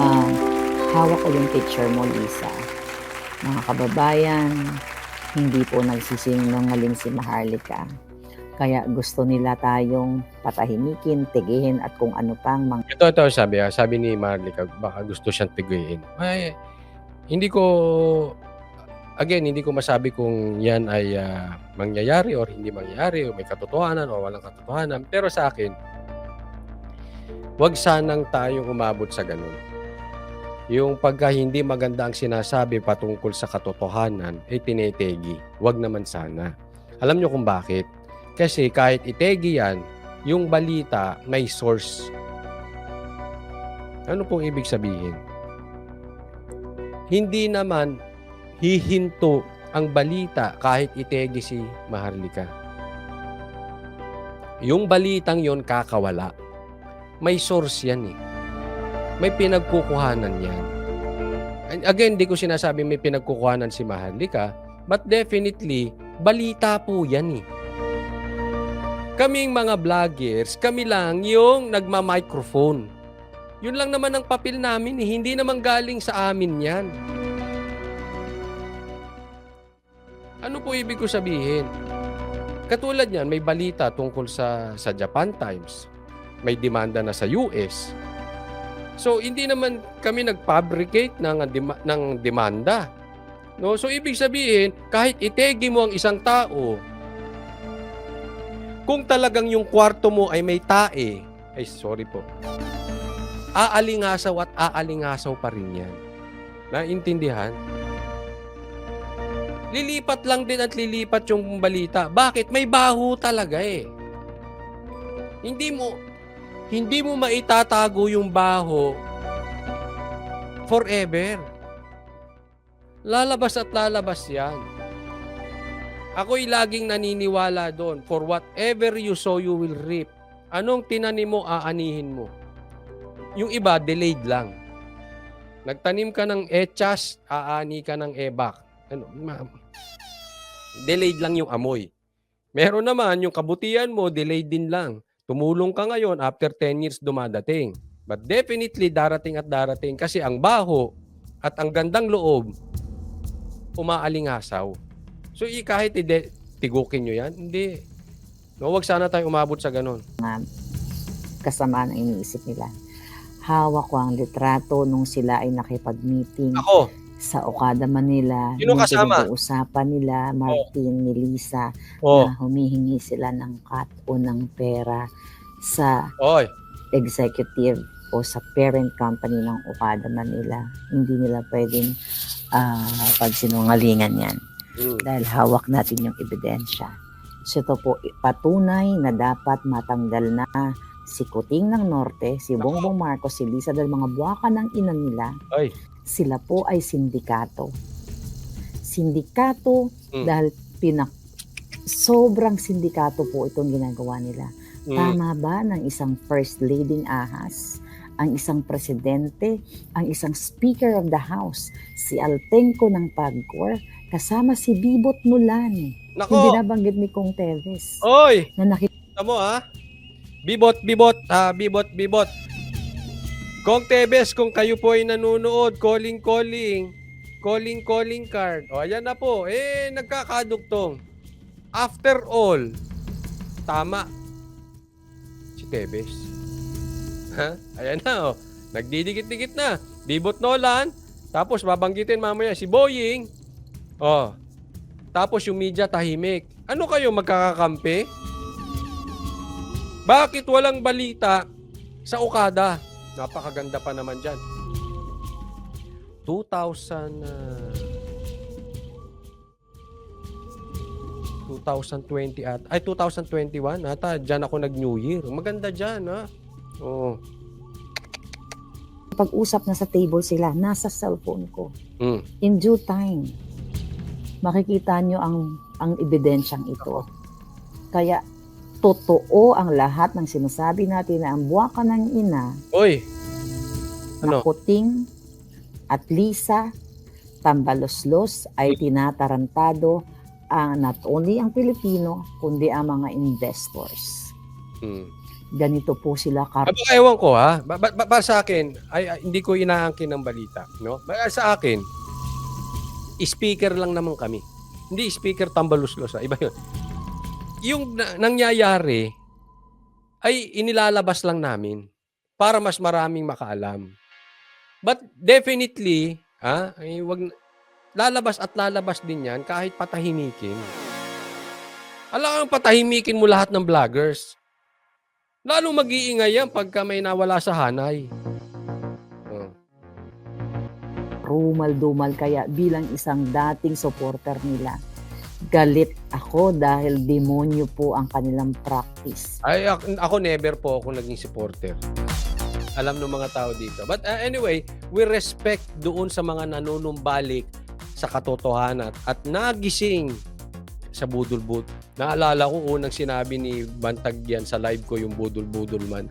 Ah, hawak ko yung picture mo, Lisa. Mga kababayan, hindi po nagsisinungaling si Maharlika. Kaya gusto nila tayong patahimikin, tigihin at kung ano pang mga Ito sabi ni Maharlika, baka gusto siyang piguin. Ay, hindi ko, again, hindi ko masabi kung yan ay mangyayari or hindi mangyayari, o may katotohanan o walang katotohanan. Pero sa akin, wag sanang tayong umabot sa ganun. Yung pagka hindi maganda ang sinasabi patungkol sa katotohanan, ay tinetegi. Wag naman sana. Alam nyo kung bakit? Kasi kahit itegi yan, yung balita may source. Ano pong ibig sabihin? Hindi naman hihinto ang balita kahit itegi si Maharlika. Yung balitang yon kakawala. May source yan eh. May pinagkukuhanan yan. And again, di ko sinasabi may pinagkukuhanan si Maharlika, but definitely, balita po yan eh. Kaming mga vloggers, kami lang yung nagma-microphone. Yun lang naman ang papel namin eh. Hindi naman galing sa amin yan. Ano po ibig ko sabihin? Katulad yan, may balita tungkol sa Japan Times. May demanda na sa US. So, hindi naman kami nag-fabricate ng demanda. No? So, ibig sabihin, kahit itegi mo ang isang tao, kung talagang yung kwarto mo ay may tae, ay sorry po, aalingasaw at aalingasaw pa rin yan. Naintindihan? Lilipat lang din at lilipat yung balita. Bakit? May baho talaga eh. Hindi mo maitatago yung baho forever. Lalabas at lalabas yan. Ako'y laging naniniwala doon. For whatever you sow, you will reap. Anong tinanim mo, aanihin mo. Yung iba, delayed lang. Nagtanim ka ng echas, aani ka ng ebak. Delayed lang yung amoy. Meron naman, yung kabutihan mo, delayed din lang. Tumulong ka ngayon, after 10 years dumadating. But definitely, darating at darating. Kasi ang baho at ang gandang loob, umaalingasaw. So, kahit tigukin nyo yan, hindi. No, wag sana tayo umabot sa ganun. kasamaan ang iniisip nila. Hawak ko ang litrato nung sila ay nakipag-meeting Ako, sa Okada, Manila. sino Yung kasama? pinag-uusapan nila, Martin, ni Lisa, Oh, na humihingi sila ng cut o ng pera sa oy. executive o sa parent company ng Okada, Manila. Hindi nila pwedeng pagsinungalingan yan dahil hawak natin yung ebidensya. So ito po, patunay na dapat matanggal na si Kuting ng Norte, si Bongbong Marcos, si Lisa, dahil mga buwaka ng ina nila. Ay. Sila po ay sindikato. Sindikato dahil sobrang sindikato po itong ginagawa nila. Tama ba ng isang first lady ahas, ang isang presidente, ang isang speaker of the house, si Altenco ng PAGCOR, kasama si Bibot Nulan, Nako. yung binabanggit ni Kong Teves, Oy, na nakita mo ha? Bibot. Kong Tebes, kung kayo po ay nanonood, calling card. O, ayan na po. Nagkakadugtong. After all, tama si Tebes. Ha? Ayan na, oh. Nagdidikit-dikit na. Bibot Nolan. Tapos, babanggitin mamaya si Boying. Oh. Tapos, yung media tahimik. Ano kayo, magkakakampi? Bakit walang balita sa Okada? Napakaganda pa naman dyan. 2020 ay 2021 ata, dyan ako nag-New Year. Maganda dyan, ha? Oo. pag-usap na sa table sila, nasa cellphone ko. In due time, makikita nyo ang ebidensyang ito. Kaya, totoo ang lahat ng sinasabi natin na ang buwaka ng ina, Oy! na Kuting at Lisa Tambaloslos ay tinatarantado not only ang Pilipino, kundi ang mga investors. Ganito po sila Baka ewan ko ha. Para sa akin, hindi ko inaangkin ng balita. No? Sa akin, speaker lang naman kami. Hindi speaker tambaluslos. Iba yun. Yung nangyayari ay inilalabas lang namin para mas maraming makaalam. But definitely, lalabas at lalabas din yan kahit patahimikin. Alam kang patahimikin mo lahat ng vloggers. Lalo mag-iingay yan pagka may nawala sa hanay. Rumal-dumal, kaya bilang isang dating supporter nila, galit ako dahil demonyo po ang kanilang practice. Ay, ako never po ako naging supporter. Alam ng mga tao dito. But anyway, we respect doon sa mga nanunumbalik sa katotohanan at nagising sa budol-budol. Naalala ko unang sinabi ni Bantag yan sa live ko, yung budol-budol man.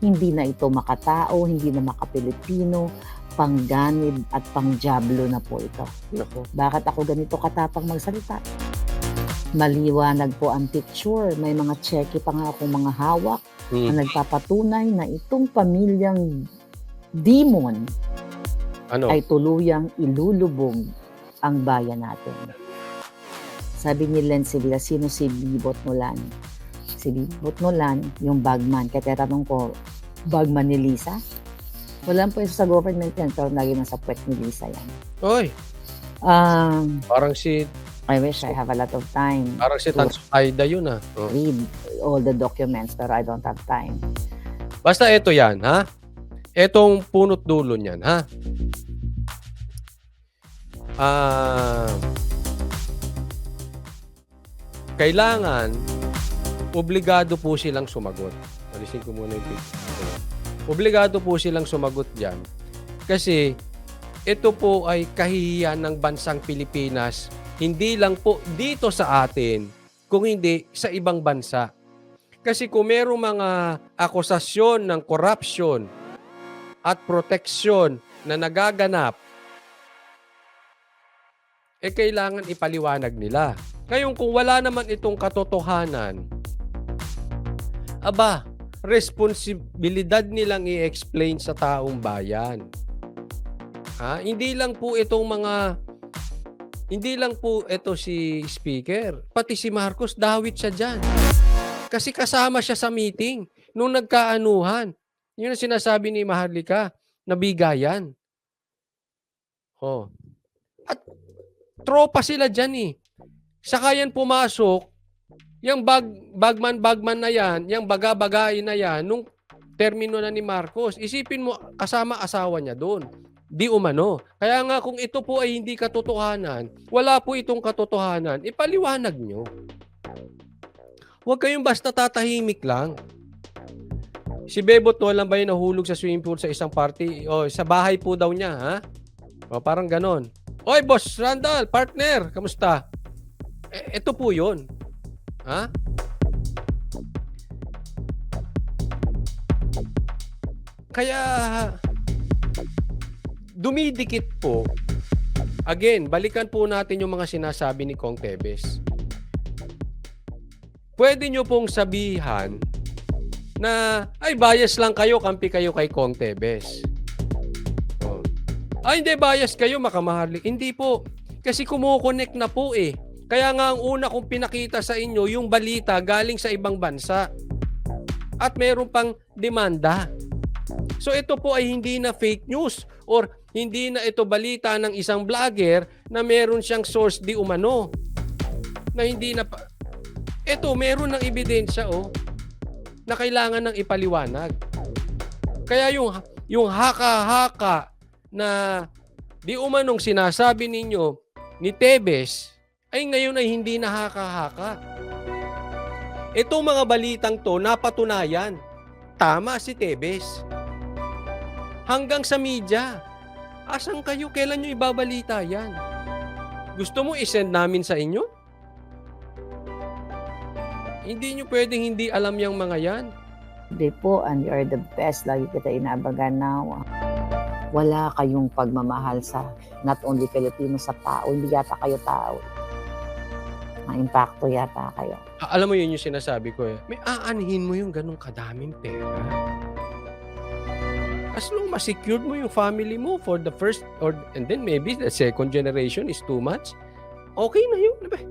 Hindi na ito makatao, hindi na makapilipino, pangganib at pangjablo na po ito. Nako. Bakit ako ganito katapang magsalita? Maliwanag po ang picture. May mga cheque pa nga akong mga hawak na nagpapatunay na itong pamilyang demon ay tuluyang ilulubog ang bayan natin. Sabi ni Len Sevilla, sino si Bibot Nolan? Si Bibot Nolan, yung bagman. Kaya tanong ko, bagman ni Lisa? Walang po sa government yan, pero lagi nasa puwet ni Lisa yan. Oy! Parang si... I wish I have a lot of time. Parang si Tanso Aida yun read all the documents, pero I don't have time. Basta ito yan, ha? Etong punot dulo niyan, ha? Kailangan, obligado po silang sumagot. Alisin ko muna yung picture. Obligado po silang sumagot dyan. Kasi, ito po ay kahihiyan ng bansang Pilipinas, hindi lang po dito sa atin, kung hindi sa ibang bansa. Kasi kung merong mga akusasyon ng corruption at proteksyon na nagaganap, kailangan ipaliwanag nila. Ngayon, kung wala naman itong katotohanan, responsibilidad nilang i-explain sa taong bayan. Hindi lang po ito si speaker, pati si Marcos, dawit siya dyan. Kasi kasama siya sa meeting nung nagkaanuhan. Yun ang sinasabi ni Maharlika, nabigayan. At tropa sila dyan eh. Saka yan pumasok, yung bagman na yan, yung baga-bagay na yan, nung termino na ni Marcos, isipin mo, kasama asawa niya doon. Di umano. Kaya nga kung ito po ay hindi katotohanan, wala po itong katotohanan, ipaliwanag nyo. Huwag kayong basta tatahimik lang. Si Bebot Nolan ba yung nahulog sa swimming pool sa isang party? Sa bahay po daw niya, ha? Parang ganon. Oy, Boss Randall, partner, kamusta? Ito po yun. Ha? Kaya dumidikit po. Again, balikan po natin yung mga sinasabi ni Kong Tebes. Pwede nyo pong sabihan na ay bias lang kayo, kampi kayo kay Kong Tebes. Hindi bias kayo, makamaharlik. Hindi po. Kasi kumukonect na po eh. Kaya nga ang una kong pinakita sa inyo, yung balita galing sa ibang bansa. At meron pang demanda. So ito po ay hindi na fake news or hindi na ito balita ng isang vlogger na meron siyang source di umano. Na hindi na pa... Ito, meron ng ebidensya na kailangan ng ipaliwanag. Kaya yung haka-haka na di umanong sinasabi ninyo ni Tebes ay ngayon ay hindi na haka-haka. Itong mga balitang to napatunayan. Tama si Tebes. Hanggang sa media. Asan kayo? Kailan nyo ibabalita yan? Gusto mo isend namin sa inyo? Hindi nyo pwedeng hindi alam yung mga yan. Hindi po, and you are the best. Lagi kita inaabagan now. Wala kayong pagmamahal sa not only Filipino, sa tao. Hindi yata kayo tao. Ma-impacto yata kayo. Alam mo yun yung sinasabi ko eh. May aanhin mo yung ganong kadaming pera. As long ma-secured mo yung family mo for the first and then maybe the second generation is too much, okay na yun. Diba?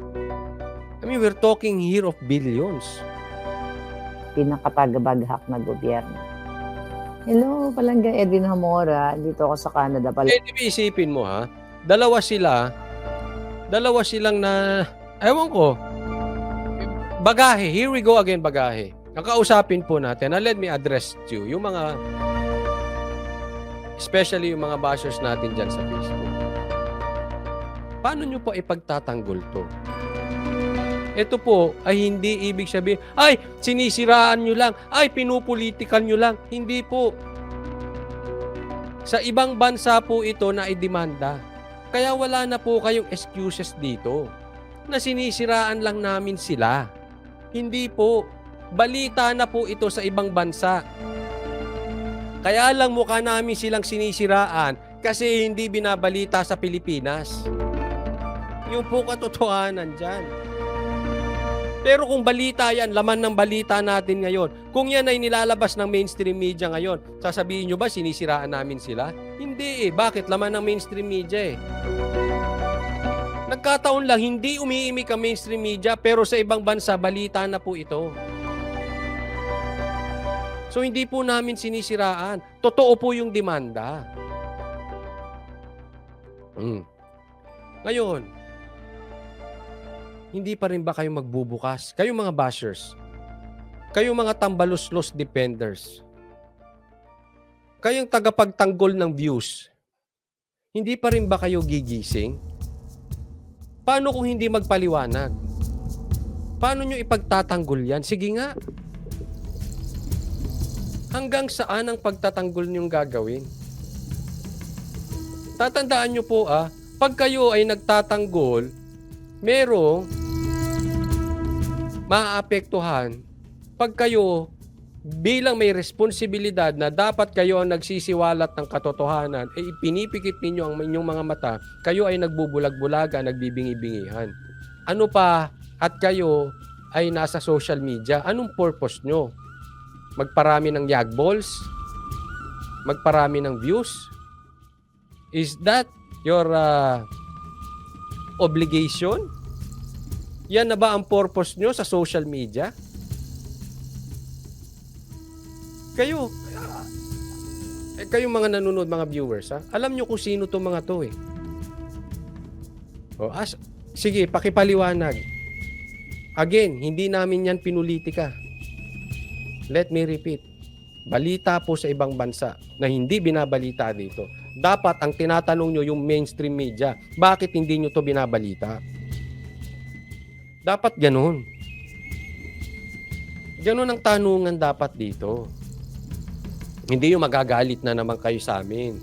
I mean, we're talking here of billions. Pinakapagbaghak na gobyerno. Hello, Palangga Edwin Hamora. Dito ako sa Canada. Di ba isipin mo ha? Dalawa silang na, ewan ko, bagahe. Here we go again, bagahe. Nakausapin po natin, let me address you, yung mga, especially yung mga bashers natin dyan sa Facebook. Paano nyo po ipagtatanggol to? Ito po ay hindi ibig sabihin, ay, sinisiraan nyo lang, ay, pinupolitikan nyo lang. Hindi po. Sa ibang bansa po ito na idemanda. Kaya wala na po kayong excuses dito na sinisiraan lang namin sila. Hindi po. Balita na po ito sa ibang bansa. Kaya lang mukha namin silang sinisiraan kasi hindi binabalita sa Pilipinas. Yung po katotohanan dyan. Pero kung balita yan, laman ng balita natin ngayon, kung yan ay nilalabas ng mainstream media ngayon, sasabihin nyo ba sinisiraan namin sila? Hindi eh. Bakit? Laman ng mainstream media eh. Nagkataon lang, hindi umiimik ang mainstream media, pero sa ibang bansa, balita na po ito. So hindi po namin sinisiraan. Totoo po yung demanda. Ngayon, hindi pa rin ba kayo magbubukas? Kayong mga bashers, kayong mga tambaluslos defenders, kayong tagapagtanggol ng views, hindi pa rin ba kayo gigising? Paano kung hindi magpaliwanag? Paano nyo ipagtatanggol yan? Sige nga. Hanggang saan ang pagtatanggol nyong gagawin? Tatandaan nyo po pag kayo ay nagtatanggol, merong maaapektuhan pag kayo bilang may responsibilidad na dapat kayo ang nagsisiwalat ng katotohanan, ay pinipikit ninyo ang inyong mga mata, kayo ay nagbubulag-bulaga, nagbibingi-bingihan. Ano pa at kayo ay nasa social media, anong purpose nyo? Magparami ng yag balls? Magparami ng views? Is that your obligation? Yan na ba ang purpose nyo sa social media? Kayo mga nanonood, mga viewers, alam nyo kung sino itong mga to eh. Sige, pakipaliwanag. Again, hindi namin yan pinulitika. Let me repeat. Balita po sa ibang bansa na hindi binabalita dito. Dapat ang tinatanong nyo yung mainstream media, bakit hindi nyo to binabalita? Dapat ganun. Ganun ang tanungan dapat dito. Hindi yung magagalit na naman kayo sa amin.